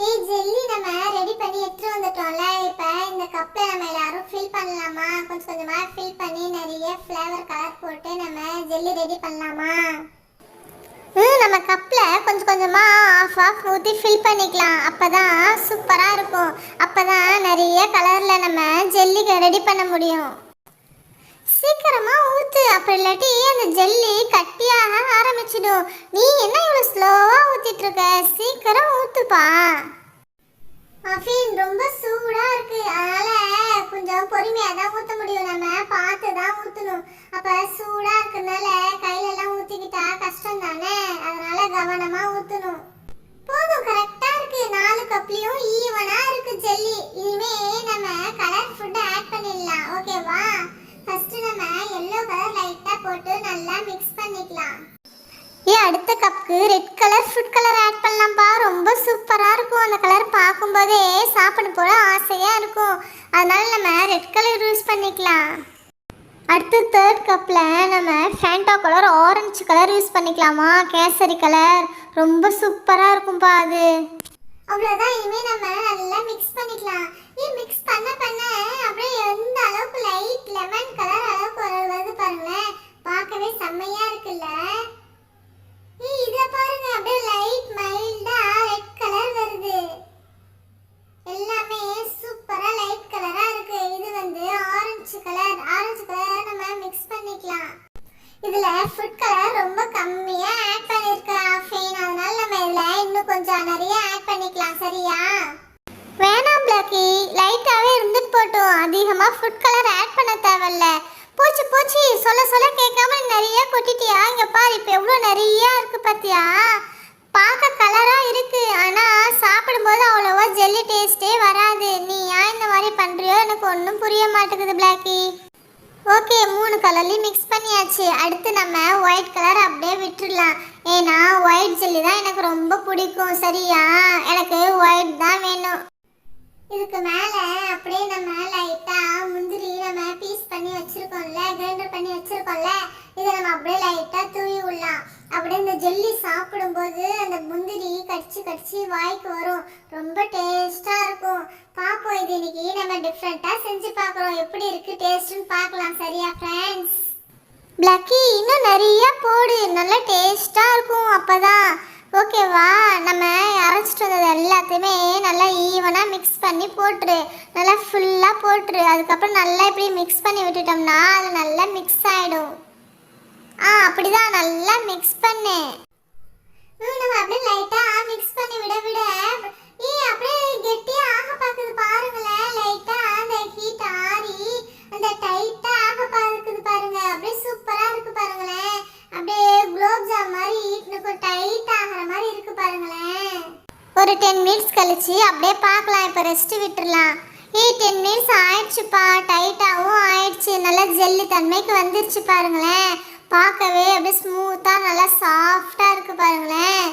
ஏய் ஜெல்லி நம்ம ரெடி பண்ணி எடுத்துட்டு வந்துட்டோம்ல. இப்போ இந்த கப்ல நம்ம எல்லாரும் ஃபில் பண்ணலாமா? கொஞ்சம் கொஞ்சமா ஃபில் பண்ணி நிறைய ஃப்ளேவர் கலர் போட்டு நம்ம ஜெல்லி ரெடி பண்ணலாமா? நம்ம கப்ல கொஞ்சம் கொஞ்சமா ஆஃப் ஊற்றி ஃபில் பண்ணிக்கலாம். அப்பதான் சூப்பரா இருக்கும். அப்பதான் நிறைய கலர்ல நம்ம ஜெல்லி ரெடி பண்ண முடியும். சீக்கிரமா ஊத்து, அப்படி இல்லாட்டி அந்த ஜெல்லி கட்டியாக ஆரம்பிச்சிடும். நீ என்ன இவ்வளவு ஸ்லோவா ஊத்திட்டு இருக்க? சீக்கிரம் ஊத்துப்பா. அஃபீன் ரொம்ப சூடா இருக்கு, அதனால கொஞ்சம் பொறுமையா தான் ஊத்த முடியும். நம்ம பார்த்து தான் ஊத்தணும். அப்ப சூடா இருக்கனால கையில எல்லாம் ஊத்திக்கிட்டா கஷ்டம் தானே, அதனால கவனமா ஊத்தணும். போதும், கரெக்டா இருக்கு. 4 கப்லயும் ஈவனா இருக்கு ஜெல்லி. இனிமே நம்ம கலர் ஃபுட் ஆட் பண்ணிடலாம். ஓகேவா? ஃபர்ஸ்ட் நம்ம yellow கலர் லைட்டா போட்டு நல்லா மிக்ஸ் பண்ணிக்கலாம். அடுத்த கப்புக்கு red colour food colour add பண்ணலாம்ப்பா. ரொம்ப சூப்பரா இருக்கும். அந்த கலர் பார்க்கும்போதே சாப்பிட போல ஆசையா இருக்கும். அதனால நம்ம ரெட் கலர் யூஸ் பண்ணிக்கலாம். அடுத்து தேர்ட் கப்பில் நம்ம Fanta colour orange colour use பண்ணிக்கலாமா? கேசரி கலர் ரொம்ப சூப்பராக இருக்கும்பா அது. அவ்வளோதான், இனிமேல் நம்ம நல்லா மிக்ஸ் பண்ணிக்கலாம். மிக்ஸ் பண்ண பண்ண அப்படியே எந்த அளவுக்கு லைட் லெமன் கலர் அளவுக்கு வருது பாருங்களேன். பார்க்கவே செம்மையா இருக்குல்ல? இதை பாருங்க, அப்படியே லைட் மைல்டா ரெட் கலர் வருது. எல்லாமே சூப்பரா லைட் கலரா இருக்கு. இது வந்து ஆரஞ்சு கலர். ஆரஞ்சு கலரை நம்ம மிக்ஸ் பண்ணிக்கலாம். இதுல ஃபுட் கலர் ரொம்ப கம்மியா ஆட் பண்ணிருக்கேன் ஃபேன். அதனால நம்ம இதுல இன்னும் கொஞ்சம் நிறைய ஆட் பண்ணிக்கலாம். சரியா? வேணாம் பிளாக்கி, லைட்டாவே இருந்துட்டு போட்டும். அதிகமா ஃபுட் கலர் ஆட் பண்ண தேவையில்ல. போச்சு போச்சு, சொல்ல சொல்ல கேட்காம நிறைய கொட்டிட்டியா? இங்க பாரு, இப்போ எவ்வளவு நிறைய இருக்கு பாத்தியா? பார்க்க கலரா இருக்கு, ஆனா சாப்பிடும்போது அவ்வளவா ஜெல்லி டேஸ்டே வராது. நீ ஏன் இந்த மாதிரி பண்றியோ எனக்கு ஒன்றும் புரிய மாட்டேங்குது பிளாக்கி. ஓகே, 3 கலர்லையும் மிக்ஸ் பண்ணியாச்சு. அடுத்து நம்ம ஒயிட் கலர் அப்படியே விட்டுடலாம். ஏன்னா ஒயிட் ஜெல்லி தான் எனக்கு ரொம்ப பிடிக்கும். சரியா? எனக்கு ஒயிட் தான் வேணும். இதுக்கு மேல அப்படியே நம்ம லைட்டா முந்திரி நம்ம பீஸ் பண்ணி வச்சிருக்கோம்ல, கிரைண்டர் பண்ணி வச்சிருக்கோம்ல, இதை நம்ம அப்படியே லைட்டா தூவி விடலாம். அப்படியே இந்த ஜெல்லி சாப்பிடும்போது அந்த முந்திரி கடிச்சு கடிச்சு வாய்க்கு வரும். ரொம்ப டேஸ்டா இருக்கும். பாப்போம், இது இன்னைக்கு நம்ம டிஃப்ரெண்டா செஞ்சு பார்க்குறோம். எப்படி இருக்கு டேஸ்ட்னு பார்க்கலாம். சரியா ஃப்ரெண்ட்ஸ்? பிளாக்கி, இன்னும் நிறைய போடு, நல்லா டேஸ்டா இருக்கும். அப்பதான் ஓகேவா? நம்ம அரைச்சிட்டு வந்தது எல்லாத்தையுமே நல்லா ஈவனாக மிக்ஸ் பண்ணி போட்டுரு. நல்லா ஃபுல்லாக போட்டுரு. அதுக்கப்புறம் நல்லா இப்படி மிக்ஸ் பண்ணி விட்டுட்டோம்னா அது நல்லா மிக்ஸ் ஆகிடும். அப்படிதான், நல்லா மிக்ஸ் பண்ணு. நம்ம அப்படியே லைட்டாக மிக்ஸ் பண்ணி விட விட அப்படியே கெட்டியாக ஆக பார்க்குது பாருங்களேன். லைட்டாக அந்த ஹீட் ஆறி அந்த டைட்டாக ஆக பார்க்குது பாருங்க. அப்படியே சூப்பராக இருக்கு பாருங்களேன். அப்படியே குலோப் ஜாம் மாதிரி இன்னும் டைட் ஆகிற மாதிரி இருக்கு பாருங்களேன். ஒரு 10 மினிட்ஸ் கழிச்சு அப்படியே பார்க்கலாம். இப்போ ரெஸ்ட் விட்டுடலாம். 10 மினிட்ஸ் ஆயிடுச்சுப்பா. டைட்டாகவும் ஆயிடுச்சு. நல்லா ஜெல்லி தன்மைக்கு வந்துருச்சு பாருங்களேன். பார்க்கவே அப்படியே ஸ்மூத்தாக நல்லா சாஃப்டாக இருக்கு பாருங்களேன்.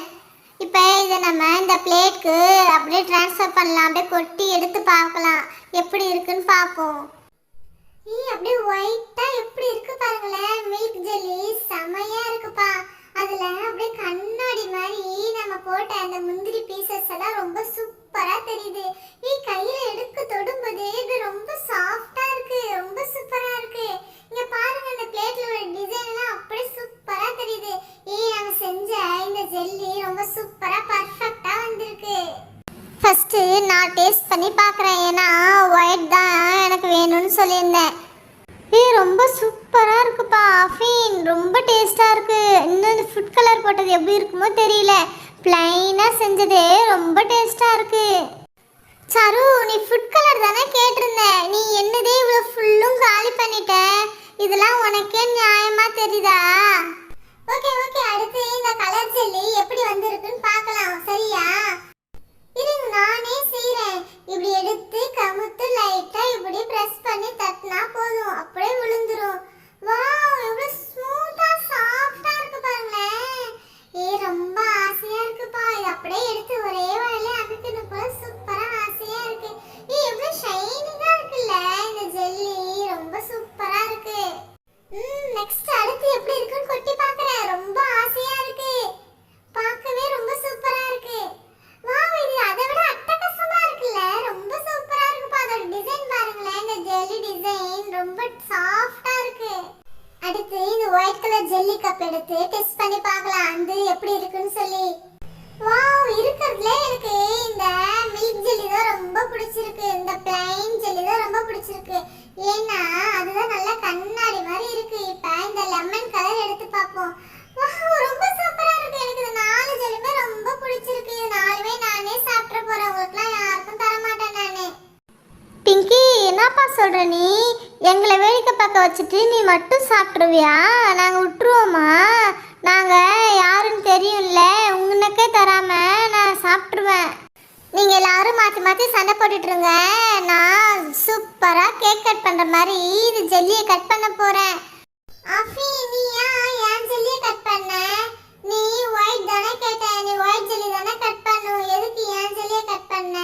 இப்போ இதை நம்ம இந்த பிளேட்க்கு அப்படியே ட்ரான்ஸ்ஃபர் பண்ணலாம். அப்படியே கொட்டி எடுத்து பார்க்கலாம் எப்படி இருக்குன்னு பார்ப்போம். அப்படியே ஒயிட்டா எப்படி இருக்கு பாருங்களேன். மில்க் ஜெல்லி செமையா இருக்குப்பா. அதுல அப்படியே கண்ணாடி மாதிரி நம்ம போட்ட அந்த முந்திரி பீசஸ் எல்லாம் ரொம்ப சூப்பரா தெரியுது. கையில எடுக்க தொடும்போது இது ரொம்ப சாஃப்டா இருக்கு. ரொம்ப சூப்பரா இருக்கு. இங்க பாருங்க, இந்த பிளேட்ல உள்ள டிசைன் எல்லாம் அப்படியே சூப்பரா தெரியுது. நம்ம செஞ்ச இந்த ஜெல்லி ரொம்ப சூப்பரா பர்ஃபெக்ட்டா வந்திருக்கு. ஃபர்ஸ்ட் நான் டேஸ்ட் பண்ணி பார்க்குறேன். ஏன்னா ஒயிட் தான் எனக்கு வேணும்னு சொல்லியிருந்தேன். ரொம்ப சூப்பராக இருக்குப்பா அஃபீன். ரொம்ப டேஸ்ட்டாக இருக்கு. இன்னும் ஃபுட் கலர் போட்டது எப்படி இருக்குமோ தெரியல. பிளைனாக செஞ்சதே ரொம்ப டேஸ்ட்டாக இருக்கு. சரு, நீ ஃபுட் கலர் தானே கேட்டிருந்த. நீ என்னதே இவ்வளோ ஃபுல்லும் காலி பண்ணிட்ட. இதெல்லாம் உனக்கே நியாயமாக தெரியுதா? ஓகே ஓகே, அடுத்து இந்த கலர் ஜெல்லி எப்படி வந்திருக்குன்னு பார்க்கலாம். சரியா? இருங்க, நானே செய்றேன். இப்படி எடுத்து கமுத்து லைட்டா இப்படி பிரஸ் பண்ணி தட்டினா போதும், அப்படியே விழுந்துரும். வாவ், எவ்வளவு ஸ்மூத்தா சாஃப்டா இருக்கு பாருங்களேன். ரொம்ப ஆசையா இருக்குப்பா. இது அப்படியே எடுத்து ஒரே வாயில அமுக்கணும் போல சூப்பரா ஆசையா இருக்கு. எவ்வளவு ஷைனிங்கா இருக்குல்ல இந்த ஜெல்லி. ரொம்ப சூப்பரா இருக்கு. நெக்ஸ்ட் அடுத்து எப்படி இருக்குன்னு கொட்டி பார்க்கறேன். ரொம்ப ஆசையா இருக்கு. பார்க்கவே ரொம்ப சூப்பரா இருக்கு. ட்ராப் எடுத்து டெஸ்ட் பண்ணி பார்க்கலாம் அது எப்படி இருக்குன்னு சொல்லி. வாவ், இருக்கிறதுல எனக்கு இந்த மில்க் ஜெல்லி தான் ரொம்ப பிடிச்சிருக்கு. இந்த பிளைன் ஜெல்லி தான் ரொம்ப பிடிச்சிருக்கு. ஏன்னா அதுதான் நல்ல கண்ணாடி மாதிரி இருக்கு. இப்போ இந்த லெமன் கலர் எடுத்து பார்ப்போம். வாவ், ரொம்ப சூப்பரா இருக்கு. எனக்கு இந்த 4 ஜெல்லியுமே ரொம்ப பிடிச்சிருக்கு. இது 4மே நானே சாப்பிட போறேன். உங்களுக்குலாம் யாருக்கும் தர மாட்டேன் நானு. பிங்கி, என்னப்பா சொல்ற நீ? எங்களை வேடிக்கை பார்க்க வச்சுட்டு நீ மட்டும் சாப்பிட்ருவியா? நாங்கள் விட்டுருவோமா? நாங்கள் யாருன்னு தெரியும்ல, உங்களுக்கே தராம நான் சாப்பிட்ருவேன். நீங்கள் எல்லாரும் மாற்றி மாற்றி சண்டை போட்டுட்ருங்க. நான் சூப்பராக கேக் கட் பண்ணுற மாதிரி இது ஜெல்லியை கட் பண்ண போகிறேன். அஃபி, நீ ஏன் ஜெல்லியை கட் பண்ண? நீ ஒயிட் தானே கேட்ட. நீ ஒயிட் ஜெல்லி தானே கட் பண்ணும். எதுக்கு ஏன் ஜெல்லியை கட் பண்ண?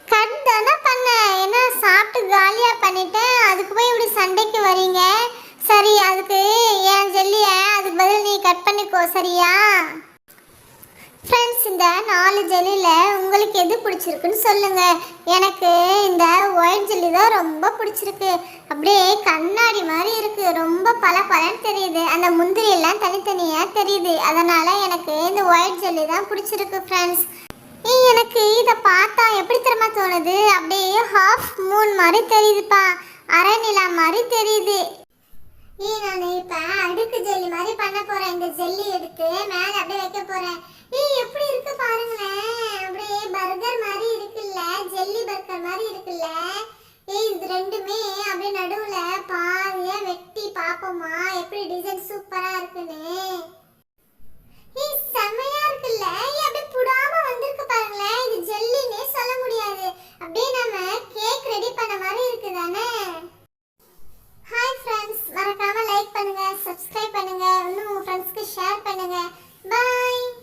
கட் தானே பண்ணேன். ஏன்னா சாப்பிட்டு காலியாக பண்ணிட்டேன். அதுக்கு போய் இப்படி சண்டைக்கு வரீங்க. சரி, அதுக்கு என் ஜெல்லியை அதுக்கு பதில் நீ கட் பண்ணிக்கோ, சரியா? ஃப்ரெண்ட்ஸ், இந்த 4 ஜெல்லியில் உங்களுக்கு எது பிடிச்சிருக்குன்னு சொல்லுங்கள். எனக்கு இந்த ஒயிட் ஜெல்லி தான் ரொம்ப பிடிச்சிருக்கு. அப்படியே கண்ணாடி மாதிரி இருக்குது. ரொம்ப பளபளன்னு தெரியுது. அந்த முந்திரி எல்லாம் தனித்தனியாக தெரியுது. அதனால் எனக்கு இந்த ஒயிட் ஜெல்லி தான் பிடிச்சிருக்கு ஃப்ரெண்ட்ஸ். எனக்கு இதை பார்த்தா எப்படி தெரியுமா தோணுது? அப்படியே ஹாஃப் மூன் மாதிரி தெரியுதுப்பா. அரை நிலா மாதிரி தெரியுது. நான் இப்ப அடுக்கு ஜெல்லி மாதிரி பண்ண போறேன். இந்த ஜெல்லி எடுத்து மேல அப்படியே வைக்க போறேன். எப்படி இருக்கு பாருங்களேன். அப்படியே பர்கர் மாதிரி இருக்குல்ல, ஜெல்லி பர்கர் மாதிரி இருக்குல்ல. இது ரெண்டுமே அப்படியே நடுவுல பாதியா வெட்டி பாப்போமா எப்படி டிசைன் சூப்பரா இருக்குன்னு. செமையா இருக்குல்ல. அப்படியே புடாம வந்திருக்கு பாருங்களேன். இது ஜெல்லினே சொல்ல முடியாது. அப்படியே நம்ம கேக் ரெடி பண்ண மாதிரி இருக்குதானே. ஹாய் ஃப்ரெண்ட்ஸ், மறக்காம லைக் பண்ணுங்க, சப்ஸ்கிரைப் பண்ணுங்க, இன்னும் உங்க ஃப்ரெண்ட்ஸ்க்கு ஷேர் பண்ணுங்க. பை.